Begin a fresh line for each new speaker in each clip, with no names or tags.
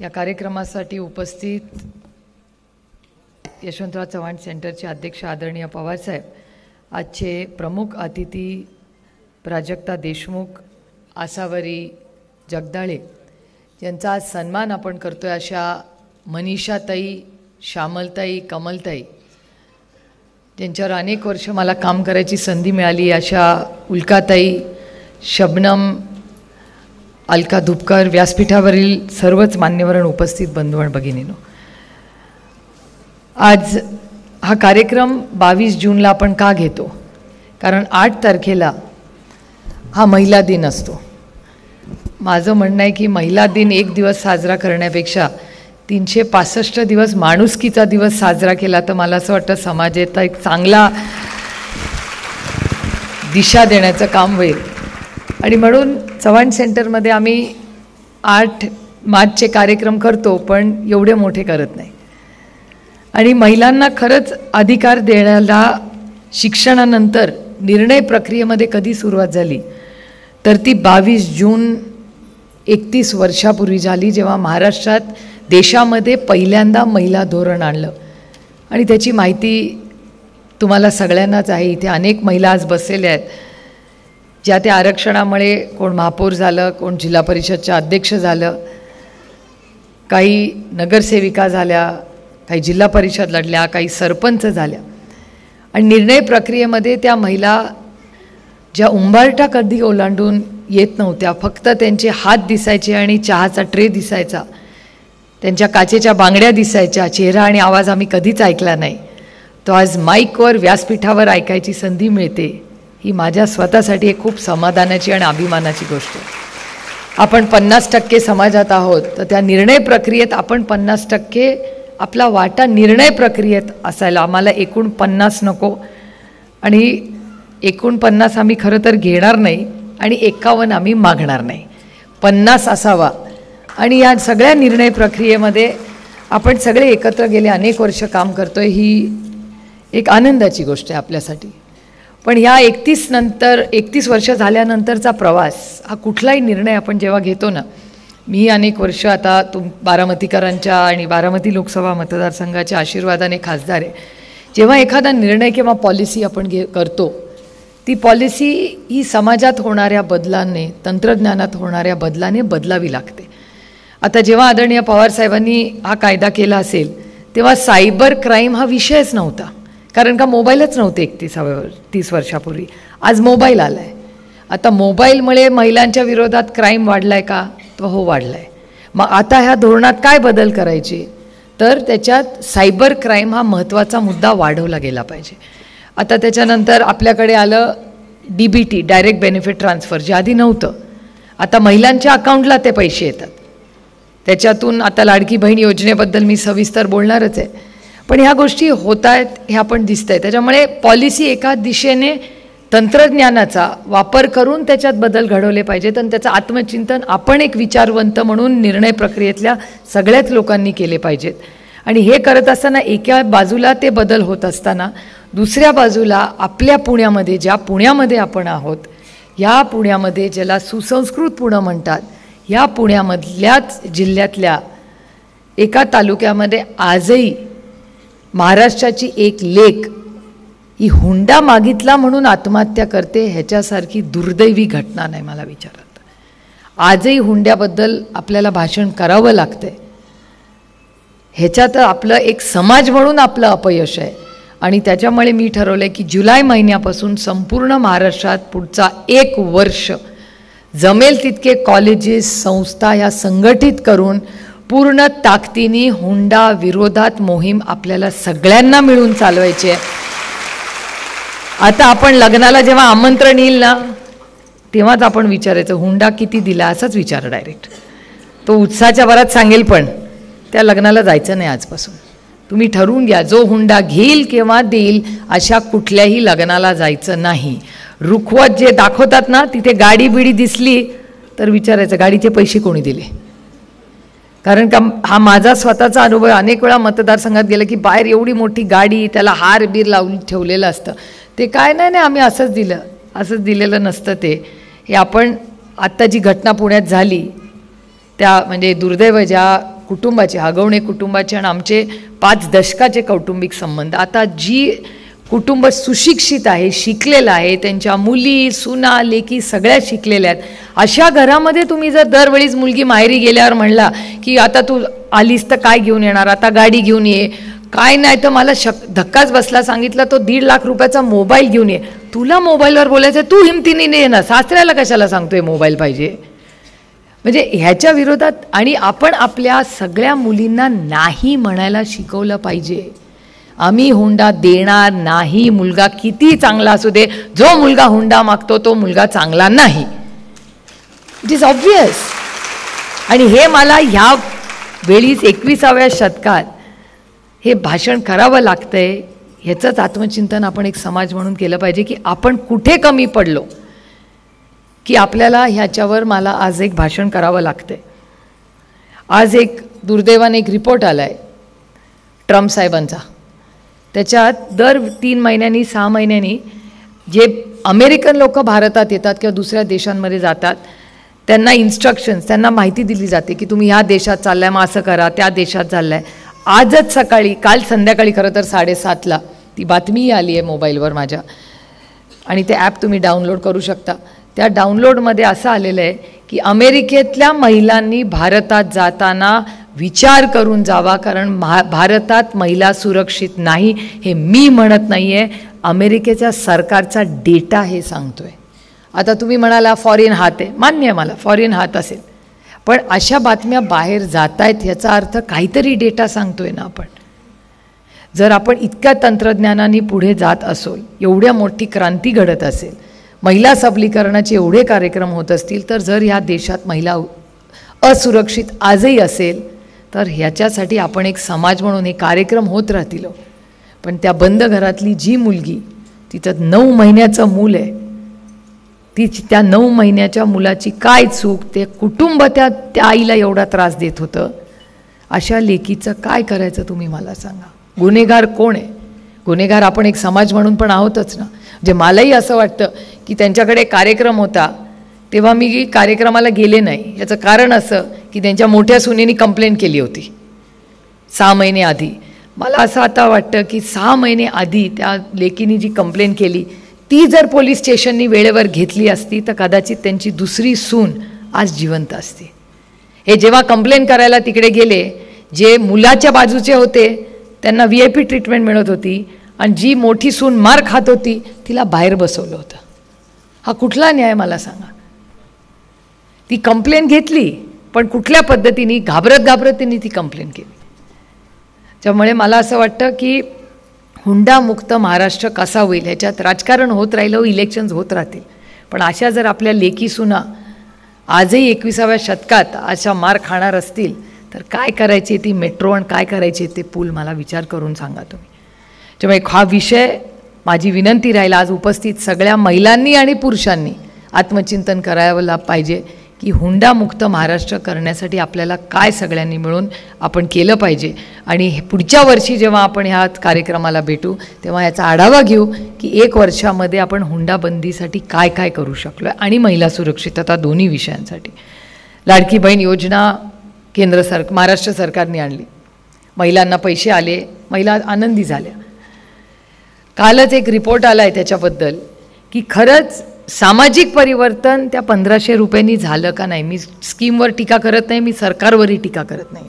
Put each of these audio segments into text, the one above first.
या कार्यक्रमासाठी उपस्थित यशवंतराव चव्हाण सेंटरचे अध्यक्ष आदरणीय पवारसाहेब, आजचे प्रमुख अतिथी प्राजक्ता देशमुख, आसावरी जगदाळे यांचा आज सन्मान आपण करतोय। अशा मनीषाताई, श्यामलताई, कमलताई ज्यांच्यावर अनेक वर्ष मला काम करायची संधी मिळाली, अशा उल्काताई, शबनम, अलका धुपकर, व्यासपीठावरील सर्वच मान्यवर उपस्थित बंधू आणि भगिनींनो, आज हा कार्यक्रम 22 जूनला आपण का घेतो? कारण 8 तारखेला हा महिला दिन असतो। माझं म्हणणं आहे की महिला दिन एक दिवस साजरा करण्यापेक्षा 365 दिवस माणुसकीचा दिवस साजरा केला तर मला असं वाटतं समाजात एक चांगला दिशा देण्याचं काम होईल। आणि म्हणून चव्हाण सेंटरमध्ये आम्ही 8 मार्चचे कार्यक्रम करतो, पण एवढे मोठे करत नाही। आणि महिलांना खरंच अधिकार देण्याला शिक्षणानंतर निर्णय प्रक्रियेमध्ये कधी सुरुवात झाली तर ती 22 जून 31 वर्षापूर्वी झाली, जेव्हा महाराष्ट्रात देशामध्ये पहिल्यांदा महिला धोरण आणलं। आणि त्याची माहिती तुम्हाला सगळ्यांनाच आहे। इथे अनेक महिला आज बसलेल्या आहेत ज्या त्या आरक्षणामुळे कोण महापौर झालं, कोण जिल्हा परिषदच्या अध्यक्ष झालं, काही नगरसेविका झाल्या, काही जिल्हा परिषद लढल्या, काही सरपंच झाल्या। आणि निर्णय प्रक्रियेमध्ये त्या महिला ज्या उंबरठा कधी ओलांडून येत नव्हत्या, फक्त त्यांचे हात दिसायचे आणि चहाचा ट्रे दिसायचा, त्यांच्या काचेच्या बांगड्या दिसायच्या, चेहरा आणि आवाज आम्ही कधीच ऐकला नाही, तो आज माईकवर व्यासपीठावर ऐकायची संधी मिळते, ही माझ्या स्वतःसाठी एक खूप समाधानाची आणि अभिमानाची गोष्ट आहे। आपण 50% समाजात आहोत, तर त्या निर्णय प्रक्रियेत आपण 50% आपला वाटा निर्णय प्रक्रियेत असायला, आम्हाला एकूण 50 नको। आणि एकूण 50 आम्ही खरं तर घेणार नाही आणि 51 आम्ही मागणार नाही, 50 असावा। आणि या सगळ्या निर्णय प्रक्रियेमध्ये आपण सगळे एकत्र गेले अनेक वर्ष काम करतोय, ही एक आनंदाची गोष्ट आहे आपल्यासाठी। पण ह्या 31 वर्ष झाल्यानंतरचा प्रवास, हा कुठलाही निर्णय आपण जेव्हा घेतो ना, मी अनेक वर्ष आता बारामतीकरांच्या आणि बारामती लोकसभा मतदारसंघाच्या आशीर्वादाने खासदार आहे, जेव्हा एखादा निर्णय किंवा पॉलिसी आपण करतो, ती पॉलिसी ही समाजात होणाऱ्या बदलाने, तंत्रज्ञानात होणाऱ्या बदलाने बदलावी लागते। आता जेव्हा आदरणीय पवारसाहेबांनी हा कायदा केला असेल तेव्हा सायबर क्राईम हा विषयच नव्हता, कारण का मोबाईलच नव्हते 30 वर्षापूर्वी। आज मोबाईल आला आहे। आता मोबाईलमुळे महिलांच्या विरोधात क्राईम वाढला आहे का? तो हो, वाढला आहे। मग आता ह्या धोरणात काय बदल करायचे, तर त्याच्यात सायबर क्राईम हा महत्त्वाचा मुद्दा वाढवला गेला पाहिजे। आता त्याच्यानंतर आपल्याकडे आलं DBT, डायरेक्ट बेनिफिट ट्रान्सफर, जे आधी नव्हतं। आता महिलांच्या अकाउंटला ते पैसे येतात, त्याच्यातून आता लाडकी बहीण योजनेबद्दल मी सविस्तर बोलणारच आहे, पण ह्या गोष्टी होत आहेत हे आपण दिसतं आहे। त्याच्यामुळे पॉलिसी एका दिशेने तंत्रज्ञानाचा वापर करून त्याच्यात बदल घडवले पाहिजेत आणि त्याचं आत्मचिंतन आपण एक विचारवंत म्हणून निर्णय प्रक्रियेतल्या सगळ्याच लोकांनी केले पाहिजेत। आणि हे करत असताना एका बाजूला ते बदल होत असताना दुसऱ्या बाजूला आपल्या पुण्यामध्ये, ज्या पुण्यामध्ये आपण आहोत, या पुण्यामध्ये ज्याला सुसंस्कृत पुणे म्हणतात, या पुण्यामधल्याच जिल्ह्यातल्या एका तालुक्यामध्ये आजही महाराष्ट्राची एक लेक ही हुंडा मागितला म्हणून आत्महत्या करते, ह्याच्यासारखी दुर्दैवी घटना नाही मला विचारत। आजही हुंड्याबद्दल आपल्याला भाषण करावं लागतंय, ह्याच्यात आपलं एक समाज म्हणून आपलं अपयश आहे। आणि त्याच्यामुळे मी ठरवलं की जुलै महिन्यापासून संपूर्ण महाराष्ट्रात पुढचा 1 वर्ष जमेल तितके कॉलेजेस, संस्था ह्या संघटित करून पूर्ण ताकदीने हुंडा विरोधात मोहीम आपल्याला सगळ्यांना मिळून चालवायची आहे। आता आपण लग्नाला जेव्हा आमंत्रण येईल ना, तेव्हाच आपण विचारायचं हुंडा किती दिला, असंच विचार डायरेक्ट। तो उत्साहाच्या भरात सांगेल, पण त्या लग्नाला जायचं नाही आजपासून। तुम्ही ठरवून घ्या, जो हुंडा घेईल किंवा देईल अशा कुठल्याही लग्नाला जायचं नाही। रुखवत जे दाखवतात ना, तिथे गाडी बिडी दिसली तर विचारायचं गाडीचे पैसे कोणी दिले, कारण का हा माझा स्वतःचा अनुभव। अनेक वेळा मतदारसंघात गेलं की बाहेर एवढी मोठी गाडी, त्याला हार बीर लावून ठेवलेलं असतं, ते काय नाही आम्ही असंच दिलं, असंच दिलेलं नसतं ते। हे आपण आत्ता जी घटना पुण्यात झाली त्या म्हणजे दुर्दैव ज्या कुटुंबाचे, हगवणे कुटुंबाचे आणि आमचे 5 दशकाचे कौटुंबिक संबंध, आता जी कुटुंब सुशिक्षित आहे, शिकलेलं आहे, त्यांच्या मुली सुना लेकी सगळ्या शिकलेल्या आहेत, अशा घरामध्ये तुम्ही जर दरवेळीच मुलगी माहेरी गेल्यावर म्हणला की आता तू आलीस तर काय घेऊन येणार, आता गाडी घेऊन ये, काय नाही तर मला धक्काच बसला सांगितलं तो 1.5 लाख रुपयाचा मोबाईल घेऊन ये, तुला मोबाईलवर बोलायचं तू हिमतीने ये ना, सासऱ्याला कशाला सांगतोय मोबाईल पाहिजे. म्हणजे ह्याच्या विरोधात. आणि आपण आपल्या सगळ्या मुलींना नाही म्हणायला शिकवलं पाहिजे. आम्ही हुंडा देणार नाही, मुलगा किती चांगला असू दे, जो मुलगा हुंडा मागतो तो मुलगा चांगला नाही, इट इज ऑब्वियस. आणि हे मला ह्या वेळीच 21व्या शतकात हे भाषण करावं लागतंय. ह्याचंच आत्मचिंतन आपण एक समाज म्हणून केलं पाहिजे की आपण कुठे कमी पडलो की आपल्याला ह्याच्यावर मला आज एक भाषण करावं लागतंय. आज एक दुर्दैवाने एक रिपोर्ट आला आहे ट्रम्प साहेबांचा. त्याच्यात दर 3 महिन्यांनी 6 महिन्यांनी जे अमेरिकन लोक भारतात येतात किंवा दुसऱ्या देशांमध्ये जातात त्यांना इन्स्ट्रक्शन्स, त्यांना माहिती दिली जाते की तुम्ही ह्या देशात चाललाय मग असं करा, त्या देशात चाललाय. आजच सकाळी, काल संध्याकाळी खरं तर 7:30ला ती बातमी आली आहे मोबाईलवर माझ्या, आणि ते ॲप तुम्ही डाउनलोड करू शकता. त्या डाउनलोडमध्ये असं आलेलं आहे की अमेरिकेतल्या महिलांनी भारतात जाताना विचार करून जावा, कारण भारतात महिला सुरक्षित नाही. हे मी म्हणत नाही आहे, अमेरिकेच्या सरकारचा डेटा हे सांगतो आहे. आता तुम्ही म्हणाला फॉरेन हात आहे, मान्य आहे मला, फॉरेन हात असेल, पण अशा बातम्या बाहेर जात आहेत ह्याचा अर्थ काहीतरी डेटा सांगतोय ना आपण. जर आपण इतक्या तंत्रज्ञानाने पुढे जात असो, एवढ्या मोठी क्रांती घडत असेल, महिला सबलीकरणाचे एवढे कार्यक्रम होत असतील, तर जर ह्या देशात महिला असुरक्षित आजही असेल तर ह्याच्यासाठी आपण एक समाज म्हणून हे कार्यक्रम होत राहतील. पण त्या बंद घरातली जी मुलगी, तिथं 9 महिन्याचं मूल आहे, त्या 9 महिन्याच्या मुलाची काय चूक, ते कुटुंब त्या आईला एवढा त्रास देत होतं, अशा लेकीचं काय करायचं तुम्ही मला सांगा. गुन्हेगार कोण आहे? गुन्हेगार आपण एक समाज म्हणून पण आहोतच ना. म्हणजे मलाही असं वाटतं की त्यांच्याकडे कार्यक्रम होता तेव्हा मी कार्यक्रमाला गेले नाही. याचं कारण असं की त्यांच्या मोठ्या सुनेनी कंप्लेंट केली होती 6 महिने आधी. मला असं आता वाटतं की 6 महिने आधी त्या लेकीनी जी कंप्लेंट केली ती जर पोलीस स्टेशननी वेळेवर घेतली असती तर कदाचित त्यांची दुसरी सून आज जिवंत असते. हे जेव्हा कंप्लेंट करायला तिकडे गेले, जे मुलाच्या बाजूचे होते त्यांना VIP ट्रीटमेंट मिळत होती आणि जी मोठी सून मार खात होती तिला बाहेर बसवलं होतं. हा कुठला न्याय मला सांगा. ती कंप्लेंट घेतली पण कुठल्या पद्धतीने घाबरत त्यांनी ती कंप्लेंट केली. त्यामुळे मला असं वाटतं की हुंडामुक्त महाराष्ट्र कसा होईल ह्याच्यात राजकारण होत राहिलं, इलेक्शन्स होत राहतील, पण अशा जर आपल्या लेकी सुना आजही 21व्या शतकात अशा मार खाणार असतील तर काय करायची ती मेट्रो आणि काय करायचे ते पूल, मला विचार करून सांगा तुम्ही. त्यामुळे हा विषय, माझी विनंती राहील आज उपस्थित सगळ्या महिलांनी आणि पुरुषांनी आत्मचिंतन करायला पाहिजे की हुंडामुक्त महाराष्ट्र करण्यासाठी आपल्याला काय सगळ्यांनी मिळून आपण केलं पाहिजे. आणि पुढच्या वर्षी जेव्हा आपण ह्या कार्यक्रमाला भेटू तेव्हा याचा आढावा घेऊ की 1 वर्षामध्ये आपण हुंडाबंदीसाठी काय काय करू शकलो आहे आणि महिला सुरक्षितता दोन्ही विषयांसाठी. लाडकी बहीण योजना महाराष्ट्र सरकारने आणली, महिलांना पैसे आले, महिला आनंदी झाल्या. कालच एक रिपोर्ट आला आहे त्याच्याबद्दल की खरंच सामाजिक परिवर्तन त्या 1500 रुपयांनी झालं का नाही. मी स्कीमवर टीका करत नाही, मी सरकारवरही टीका करत नाही.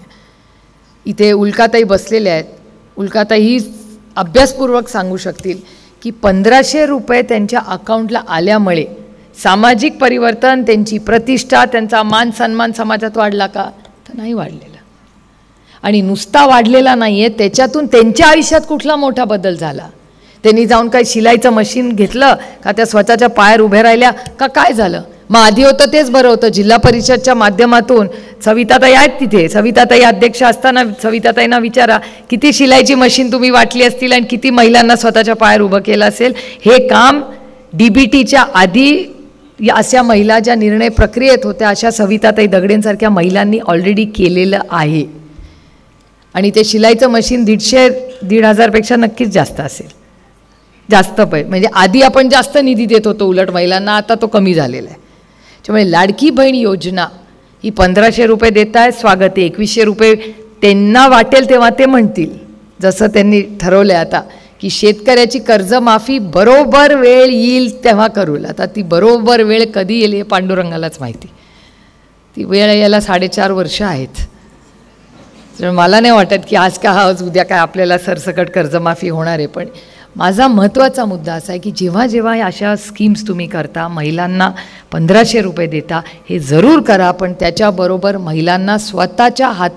इथे उल्काताई बसलेल्या आहेत, उल्काताई ही अभ्यासपूर्वक सांगू शकतील की 1500 रुपये त्यांच्या अकाउंटला आल्यामुळे सामाजिक परिवर्तन, त्यांची प्रतिष्ठा, त्यांचा मान सन्मान समाजात वाढला का? तर नाही वाढलेला. आणि नुसता वाढलेला नाही आहे, त्याच्यातून त्यांच्या आयुष्यात कुठला मोठा बदल झाला? त्यांनी जाऊन काय शिलाईचं मशीन घेतलं का? त्या स्वतःच्या पायावर उभ्या राहिल्या का? काय झालं? मग आधी होतं तेच बरं होतं. जिल्हा परिषदच्या माध्यमातून सविताताई आहेत तिथे, सविताताई अध्यक्ष असताना सविताताईंना विचारा किती शिलाईची मशीन तुम्ही वाटली असतील आणि किती महिलांना स्वतःच्या पायावर उभं केलं असेल. हे काम DBTच्या आधी अशा महिला ज्या निर्णय प्रक्रियेत होत्या अशा सविताताई दगडेंसारख्या महिलांनी ऑलरेडी केलेलं आहे. आणि ते शिलाईचं मशीन 150-1,500 पेक्षा नक्कीच जास्त असेल, जास्त म्हणजे आधी आपण जास्त निधी देत होतो उलट महिलांना, आता तो कमी झालेला आहे. त्यामुळे लाडकी बहीण योजना ही 1500 रुपये देत आहे, स्वागत आहे. 2100 रुपये त्यांना वाटेल तेव्हा ते म्हणतील, जसं त्यांनी ठरवलं आहे आता की शेतकऱ्याची कर्जमाफी बरोबर वेळ येईल तेव्हा करूल. आता ती बरोबर वेळ कधी येईल हे पांडुरंगालाच माहिती. ती वेळ यायला 4.5 वर्ष आहेत. तर मला नाही वाटत की आज का आज उद्या काय आपल्याला सरसकट कर्जमाफी होणार आहे. पण माझा महत्त्वाचा मुद्दा असा आहे की जेव्हा जेव्हा अशा स्कीम्स तुम्ही करता, महिलांना 1500 रुपये देता, हे जरूर करा, पण त्याच्याबरोबर महिलांना स्वतःच्या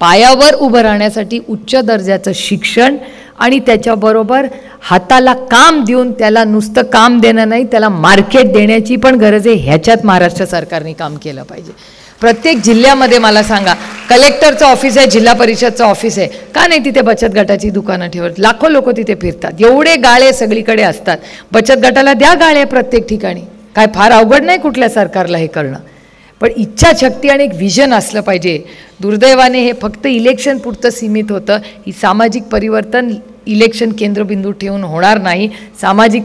पायावर उभं राहण्यासाठी उच्च दर्जाचं शिक्षण आणि त्याच्याबरोबर हाताला काम देऊन त्याला नुसतं काम देणं नाही, त्याला मार्केट देण्याची पण गरज आहे. ह्याच्यात महाराष्ट्र सरकारने काम केलं पाहिजे. प्रत्येक जिल्ह्यामध्ये मला सांगा, कलेक्टरचं ऑफिस आहे, जिल्हा परिषदचं ऑफिस आहे, का नाही तिथे बचत गटाची दुकानं ठेवत? लाखो लोक तिथे फिरतात. एवढे गाळे सगळीकडे असतात. बचत गटाला द्या गाळे प्रत्येक ठिकाणी. काय फार अवघड नाही कुठल्या सरकारला हे करणं. पण इच्छाशक्ती आणि एक विजन असलं पाहिजे. दुर्दैवाने हे फक्त इलेक्शन पुरतं सीमित होतं. ही सामाजिक परिवर्तन इलेक्शन केंद्रबिंदू ठेवून होणार नाही. सामाजिक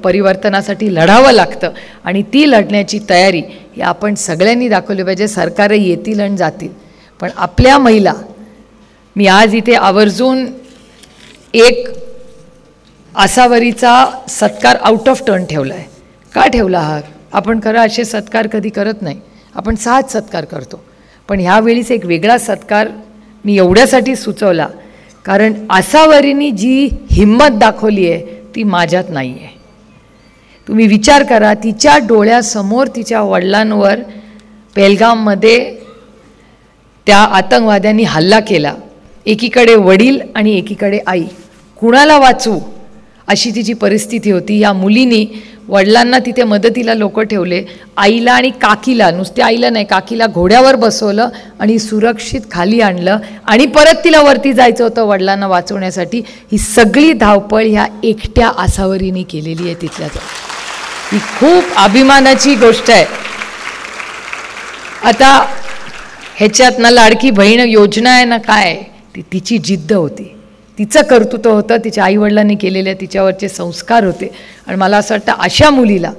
परिवर्तनासाठी लढावं लागतं आणि ती लढण्याची तयारी ही आपण सगळ्यांनी दाखवली पाहिजे. सरकारं येतील आणि जातील, पण आपल्या महिला, मी आज इथे आवर्जून एक आसावरीचा सत्कार आउट ऑफ टर्न ठेवला आहे. का ठेवला हा? आपण खरं असे सत्कार कधी करत नाही, आपण सहज सत्कार करतो. पण ह्यावेळीच एक वेगळा सत्कार मी एवढ्यासाठी सुचवला कारण आसावरीनी जी हिंमत दाखवली आहे ती माझ्यात नाही आहे. तुम्ही विचार करा, तिच्या डोळ्यासमोर तिच्या वडिलांवर पेहलगाममध्ये त्या आतंकवाद्यांनी हल्ला केला. एकीकडे वडील आणि एकीकडे आई. कुणाला वाचू अशी तिची परिस्थिती होती. या मुलीनी वडिलांना तिथे मदतीला लोक ठेवले, आईला आणि काकीला, नुसते आईला नाही काकीला घोड्यावर बसवलं आणि सुरक्षित खाली आणलं आणि परत तिला वरती जायचं होतं वडिलांना वाचवण्यासाठी. ही सगळी धावपळ ह्या एकट्या आसावरीने केलेली आहे तिथल्याच. ही खूप अभिमानाची गोष्ट आहे. आता ह्याच्यात ना लाडकी बहीण योजना आहे ना काय, ती तिची जिद्द होती, तिचं कर्तृत्व होतं, तिच्या आईवडिलांनी केलेले तिच्यावरचे संस्कार होते. आणि मला असं वाटतं अशा मुलीला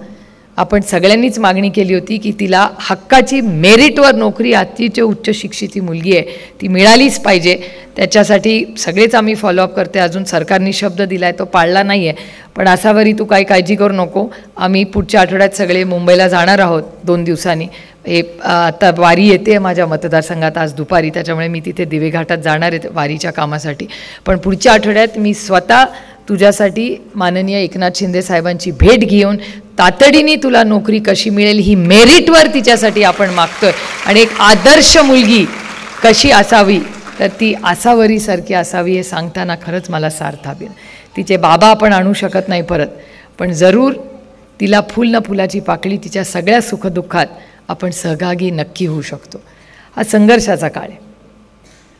आपण सगळ्यांनीच मागणी केली होती की तिला हक्काची मेरिटवर नोकरी, अतिशय उच्च शिक्षित ही मुलगी आहे, ती मिळालीच पाहिजे. त्याच्यासाठी सगळेच आम्ही फॉलोअप करते. अजून सरकारने शब्द दिला आहे तो पाळला नाही आहे. पण आसावरी तू काही काळजी करू नको, आम्ही पुढच्या आठवड्यात सगळे मुंबईला जाणार आहोत 2 दिवसांनी. हे आता वारी येते माझ्या मतदारसंघात आज दुपारी, त्याच्यामुळे मी तिथे दिवेघाटात जाणार आहे वारीच्या कामासाठी. पण पुढच्या आठवड्यात मी स्वतः तुझ्यासाठी माननीय एकनाथ शिंदे साहेबांची भेट घेऊन तातडीने तुला नोकरी कशी मिळेल ही मेरिटवर तिच्यासाठी आपण मागतोय. आणि एक आदर्श मुलगी कशी असावी तर ती आसावरीसारखी असावी हे सांगताना खरंच मला सार्थ हवी. तिचे बाबा आपण आणू शकत नाही परत, पण जरूर तिला फुल न फुलाची पाकळी, तिच्या सगळ्या सुखदुःखात आपण सहभागी नक्की होऊ शकतो. हा संघर्षाचा काळ आहे.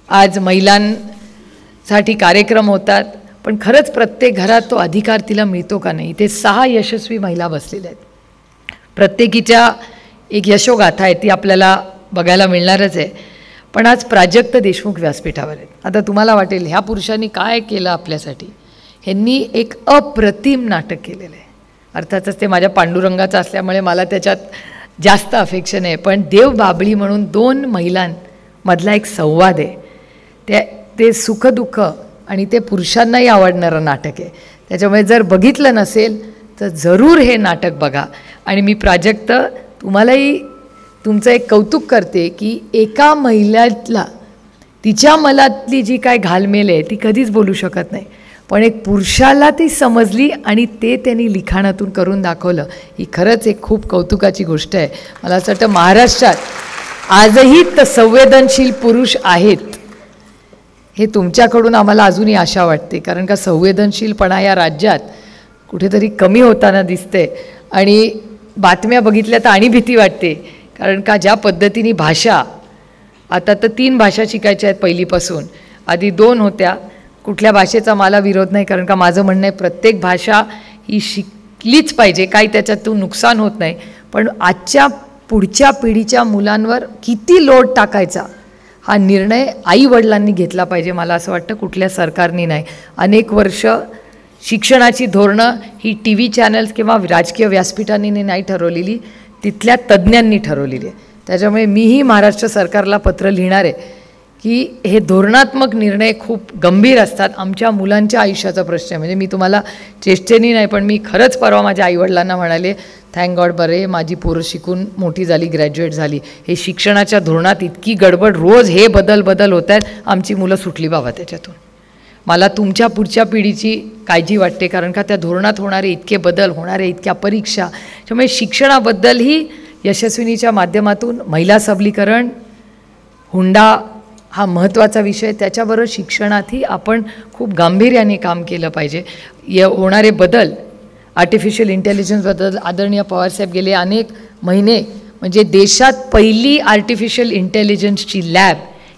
आज महिलांसाठी कार्यक्रम होतात, पण खरंच प्रत्येक घरात तो अधिकार तिला मिळतो का नाही. इथे 6 यशस्वी महिला बसलेल्या आहेत. प्रत्येकीच्या एक यशोगाथा आहे, ती आपल्याला बघायला मिळणारच आहे. पण आज प्राजक्त देशमुख व्यासपीठावर आहेत. आता तुम्हाला वाटेल ह्या पुरुषांनी काय केलं आपल्यासाठी. ह्यांनी एक अप्रतिम नाटक केलेलं आहे. अर्थातच ते माझ्या पांडुरंगाचं असल्यामुळे मला त्याच्यात जास्त अफेक्शन आहे. पण देव बाबळी म्हणून 2 महिलांमधला एक संवाद आहे. ते सुखदुःख आणि ते पुरुषांनाही आवडणारं नाटक आहे. त्याच्यामुळे जर बघितलं नसेल तर जरूर हे नाटक बघा. आणि मी प्राजक्त तुम्हालाही तुमचं एक कौतुक करते की एका महिलेला तिच्या मनातली जी काय घालमेल आहे ती कधीच बोलू शकत नाही, पण एक पुरुषाला ती समजली आणि ते त्यांनी लिखाणातून करून दाखवलं. ही खरंच एक खूप कौतुकाची गोष्ट आहे. मला असं वाटतं महाराष्ट्रात आजही संवेदनशील पुरुष आहेत हे तुमच्याकडून आम्हाला अजूनही आशा वाटते. कारण का संवेदनशीलपणा या राज्यात कुठेतरी कमी होताना दिसते. आणि बातम्या बघितल्या तर आणि भीती वाटते. कारण का ज्या पद्धतीने भाषा, आता तर 3 भाषा शिकायच्या आहेत पहिलीपासून, आधी 2 होत्या. कुठल्या भाषेचा मला विरोध नाही, कारण का माझं म्हणणं आहे प्रत्येक भाषा ही शिकलीच पाहिजे, काही त्याच्यातून नुकसान होत नाही. पण आजच्या पुढच्या पिढीच्या मुलांवर किती लोड टाकायचा हा निर्णय आईवडिलांनी घेतला पाहिजे. मला असं वाटतं कुठल्या सरकारने नाही. अनेक वर्ष शिक्षणाची धोरणं ही TV चॅनल्स किंवा राजकीय व्यासपीठांनी नाही ठरवलेली, तिथल्या तज्ज्ञांनी ठरवलेली आहे. त्याच्यामुळे मीही महाराष्ट्र सरकारला पत्र लिहिणार आहे की हे धोरणात्मक निर्णय खूप गंभीर असतात. आमच्या मुलांच्या आयुष्याचा प्रश्न आहे. म्हणजे मी तुम्हाला चेष्टेनी नाही, पण मी खरंच परवा माझ्या आईवडिलांना म्हणाले, थँक गॉड बरे माझी पोरं शिकून मोठी झाली, ग्रॅज्युएट झाली. हे शिक्षणाच्या धोरणात इतकी गडबड, रोज हे बदल होत आहेत, आमची मुलं सुटली बाबा त्याच्यातून. मला तुमच्या पुढच्या पिढीची काळजी वाटते, कारण का त्या धोरणात होणारे इतके बदल, होणारे इतक्या परीक्षा, त्यामुळे शिक्षणाबद्दलही यशस्विनीच्या माध्यमातून महिला सबलीकरण, हुंडा हा महत्त्वाचा विषय, त्याच्याबरोबर शिक्षणातही आपण खूप गांभीर्याने काम केलं पाहिजे. होणारे बदल, आर्टिफिशियल इंटेलिजन्सबद्दल आदरणीय पवारसाहेब गेले अनेक महिने, म्हणजे देशात पहिली आर्टिफिशियल इंटेलिजन्सची लॅब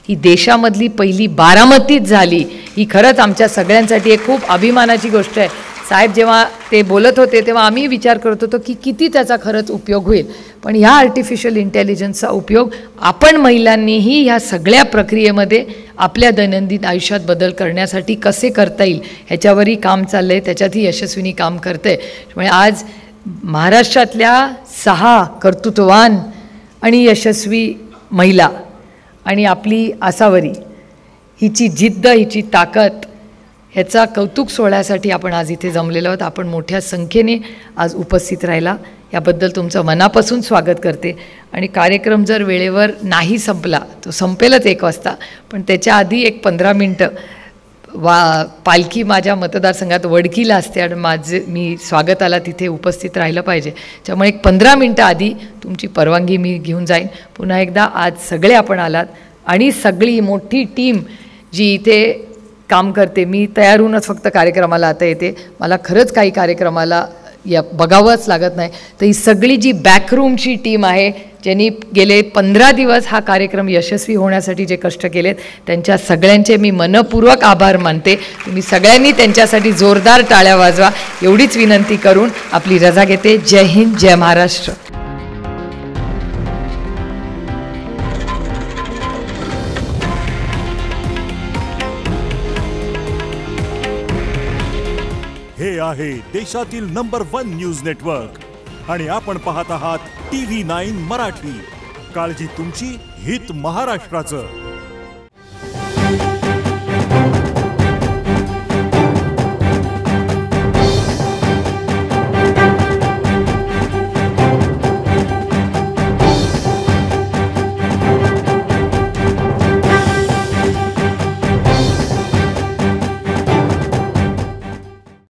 ही देशामधली पहिली बारामतीत झाली. ही खरंच आमच्या सगळ्यांसाठी एक खूप अभिमानाची गोष्ट आहे. साहेब जेव्हा ते बोलत होते तेव्हा आम्ही विचार करत होतो की किती त्याचा खरंच उपयोग होईल, पण ह्या आर्टिफिशियल इंटेलिजन्सचा उपयोग आपण महिलांनीही ह्या सगळ्या प्रक्रियेमध्ये आपल्या दैनंदिन आयुष्यात बदल करण्यासाठी कसे करता येईल ह्याच्यावरही काम चाललं आहे. त्याच्यातही यशस्विनी काम करते. त्यामुळे आज महाराष्ट्रातल्या 6 कर्तृत्ववान आणि यशस्वी महिला आणि आपली आसावरी, हिची जिद्द, हिची ताकद, ह्याचा कौतुक सोहळ्यासाठी आपण आज इथे जमलेलो आहोत. आपण मोठ्या संख्येने आज उपस्थित राहिला याबद्दल तुमचं मनापासून स्वागत करते. आणि कार्यक्रम जर वेळेवर नाही संपला, तो संपेलच 1 वाजता, पण त्याच्या आधी एक 15 मिनटं पालखी माझ्या मतदारसंघात वडकीला असते आणि मी स्वागताला तिथे उपस्थित राहिलं पाहिजे. त्यामुळे एक 15 मिनटं आधी तुमची परवानगी मी घेऊन जाईन. पुन्हा एकदा आज सगळे आपण आलात आणि सगळी मोठी टीम जी इथे काम करते. मी तयार होऊनच फक्त कार्यक्रमाला आता येते, मला खरंच काही कार्यक्रमाला बघावंच लागत नाही. तर ही सगळी जी बॅकरूमची टीम आहे, ज्यांनी गेले 15 दिवस हा कार्यक्रम यशस्वी होण्यासाठी जे कष्ट केलेत, त्यांच्या सगळ्यांचे मी मनपूर्वक आभार मानते. तुम्ही सगळ्यांनी त्यांच्यासाठी जोरदार टाळ्या वाजवा एवढीच विनंती करून आपली रजा घेते. जय हिंद, जय महाराष्ट्र.
हे आहे देशातील नंबर 1 न्यूज नेटवर्क आणि आपण पाहत आहात TV9 मराठी. काळजी तुमची, हित महाराष्ट्राचं.